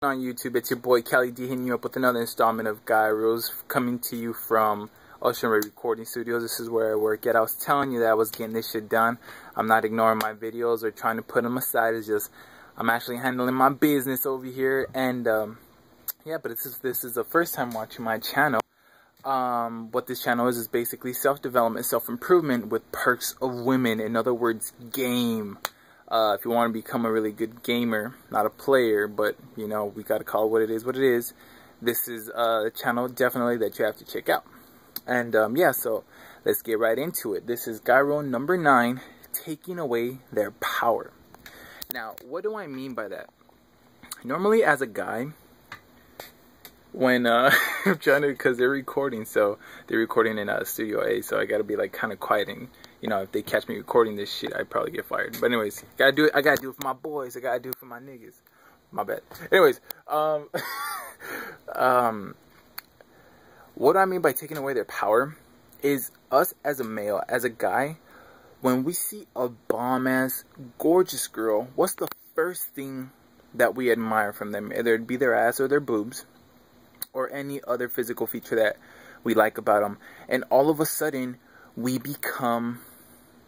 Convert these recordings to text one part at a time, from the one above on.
On YouTube, it's your boy Kelly D hitting you up with another installment of Guy Rose, coming to you from Ocean Ray Recording Studios. This is where I work at. I was telling you that I was getting this shit done. I'm not ignoring my videos or trying to put them aside. It's just I'm actually handling my business over here. And yeah, but this is the first time watching my channel. What this channel is basically self-development, self-improvement with perks of women. In other words, game. If you want to become a really good gamer, not a player, but you know, we got to call it what it is. This is a channel definitely that you have to check out. And yeah, so let's get right into it. This is Gyro number 9, taking away their power. Now, what do I mean by that? Normally as a guy, when I'm trying to, because they're recording, so they're recording in Studio A, so I got to be like kind of quiet. And you know, if they catch me recording this shit, I'd probably get fired. But anyways, gotta do it. I gotta do it for my boys. I gotta do it for my niggas. My bad. Anyways, what I mean by taking away their power is us as a male, as a guy, when we see a bomb-ass, gorgeous girl, what's the first thing that we admire from them? Either it be their ass or their boobs, or any other physical feature that we like about them. And all of a sudden, we become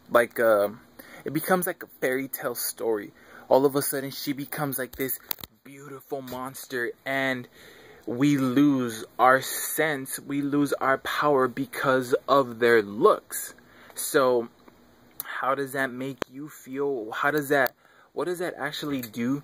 like it becomes like a fairy tale story. All of a sudden she becomes like this beautiful monster, and we lose our sense, we lose our power because of their looks. So how does that make you feel? What does that actually do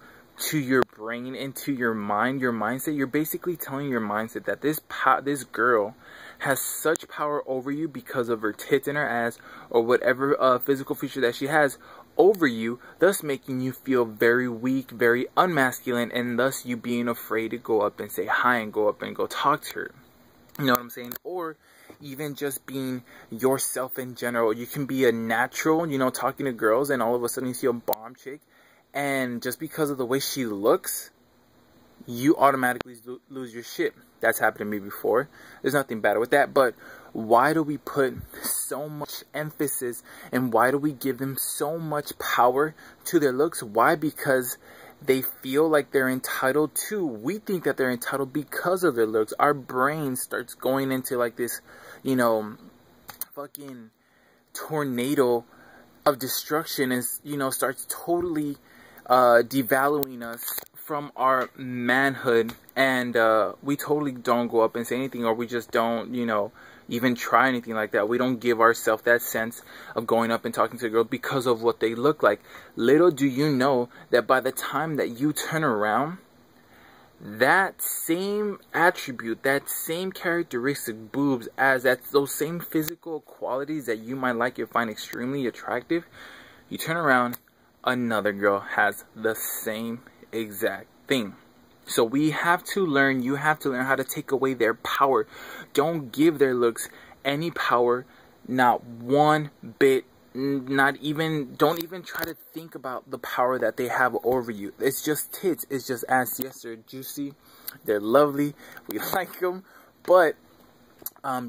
to your brain and to your mind, your mindset? You're basically telling your mindset that this girl has such power over you because of her tits and her ass, or whatever physical feature that she has over you, thus making you feel very weak, very unmasculine, and thus you being afraid to go up and say hi and go up and go talk to her. You know what I'm saying? Or even just being yourself in general. You can be a natural, you know, talking to girls, and all of a sudden you see a bomb chick, and just because of the way she looks, you automatically lose your shit. That's happened to me before. There's nothing bad with that. But why do we put so much emphasis, and why do we give them so much power to their looks? Why? Because they feel like they're entitled to. We think that they're entitled because of their looks. Our brain starts going into like this, you know, fucking tornado of destruction, and, you know, starts totally devaluing us from our manhood, and we totally don't go up and say anything, or we just don't, you know, even try anything like that. We don't give ourselves that sense of going up and talking to a girl because of what they look like. Little do you know that by the time that you turn around, that same attribute, that same characteristic, boobs, as those same physical qualities that you might like or find extremely attractive, you turn around, another girl has the same exact thing. So we have to learn, you have to learn how to take away their power. Don't give their looks any power, not one bit. Not even, don't even try to think about the power that they have over you. It's just tits, it's just ass. Yes, they're juicy, they're lovely, we like them, but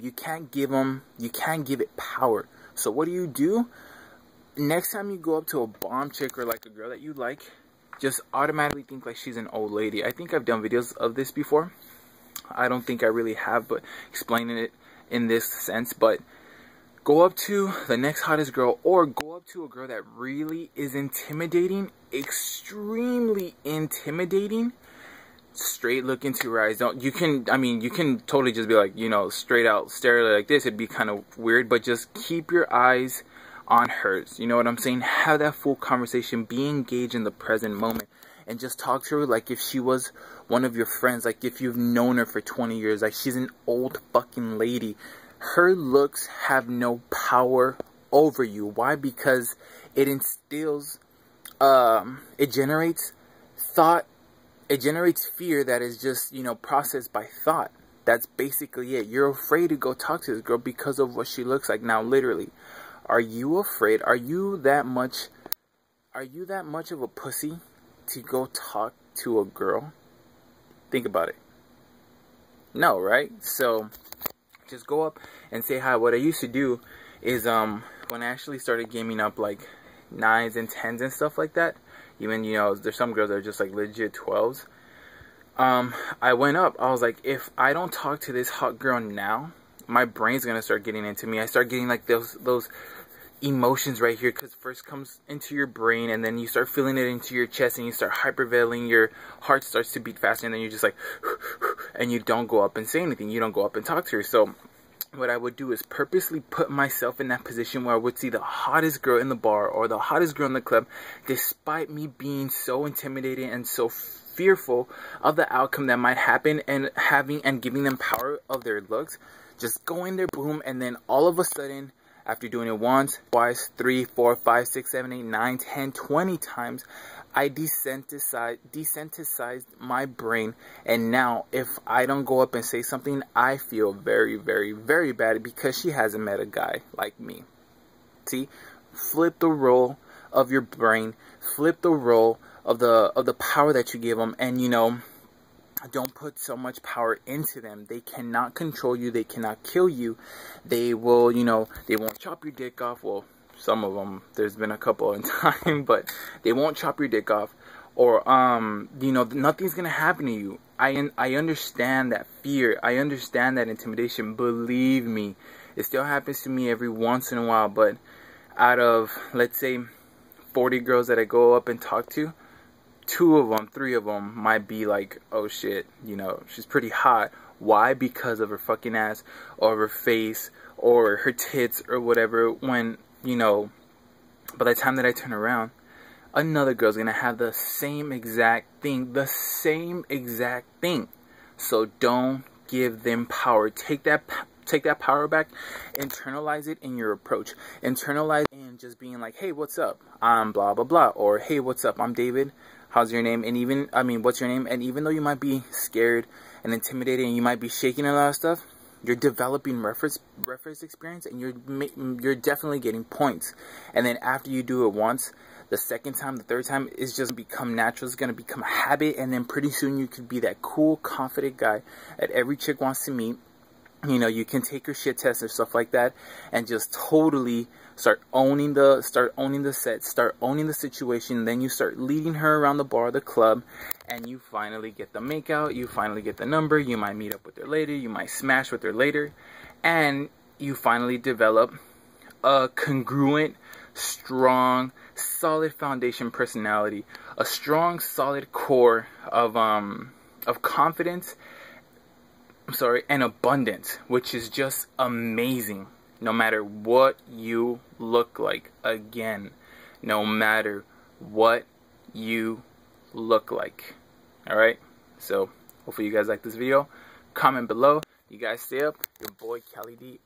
you can't give it power. So what do? Next time you go up to a bomb chick or like a girl that you like, just automatically think like she's an old lady. I think I've done videos of this before. I don't think I really have, but explaining it in this sense. But go up to the next hottest girl, or go up to a girl that really is intimidating, extremely intimidating. Straight look into her eyes. You can totally just be like, you know, straight out stare at her like this. It'd be kind of weird, but just keep your eyes on hers. You know what I'm saying? Have that full conversation. Be engaged in the present moment, and just talk to her like if she was one of your friends, like if you've known her for 20 years, like she's an old fucking lady. Her looks have no power over you. Why? Because it instills, it generates thought, it generates fear that is just, you know, processed by thought. That's basically it. You're afraid to go talk to this girl because of what she looks like. Now, literally, are you afraid? Are you that much of a pussy to go talk to a girl? Think about it. No, right? So just go up and say hi. What I used to do is when I actually started gaming up like 9s and 10s and stuff like that, even, you know, there's some girls that are just like legit 12s. I went up. I was like, if I don't talk to this hot girl now, my brain's gonna start getting into me. I start getting like those emotions right here, because first comes into your brain, and then you start feeling it into your chest, and you start hyperventilating. Your heart starts to beat faster, and then you're just like, and you don't go up and say anything. You don't go up and talk to her. So what I would do is purposely put myself in that position where I would see the hottest girl in the bar or the hottest girl in the club, despite me being so intimidated and so fearful of the outcome that might happen, and giving them power of their looks. Just go in there, boom, and then all of a sudden, after doing it once, twice, 3, 4, 5, 6, 7, 8, 9, 10, 20 times, I desensitized my brain, and now if I don't go up and say something, I feel very, very, very bad, because she hasn't met a guy like me. See, flip the role of your brain, flip the role of the power that you give them, and you know, don't put so much power into them. They cannot control you. They cannot kill you. They will, you know, they won't chop your dick off. Well, some of them, there's been a couple in time, but they won't chop your dick off, or you know, nothing's gonna happen to you. I understand that fear. I understand that intimidation. Believe me, it still happens to me every once in a while. But out of, let's say, 40 girls that I go up and talk to, 2 of them, 3 of them might be like, oh shit, you know, she's pretty hot. Why? Because of her fucking ass, or her face, or her tits, or whatever. When, you know, by the time that I turn around, another girl's gonna have the same exact thing. The same exact thing. So don't give them power. Take that power back. Internalize it in your approach. Internalize it in just being like, hey, what's up? I'm blah, blah, blah. Or, hey, what's up? I'm David. How's your name? And even, what's your name? And even though you might be scared and intimidated, and you might be shaking a lot of stuff, you're developing reference experience, and you're definitely getting points. And then after you do it once, the second time, the third time, it's just become natural. It's gonna become a habit, and then pretty soon you could be that cool, confident guy that every chick wants to meet. You know, you can take your shit test or stuff like that, and just totally start owning the set, start owning the situation. Then you start leading her around the bar, the club, and you finally get the makeout. You finally get the number. You might meet up with her later. You might smash with her later, and you finally develop a congruent, strong, solid foundation personality, a strong, solid core of confidence. And abundance, which is just amazing. No matter what you look like, again, no matter what you look like. Alright, so hopefully you guys like this video. Comment below. You guys stay up. Your boy Cali D.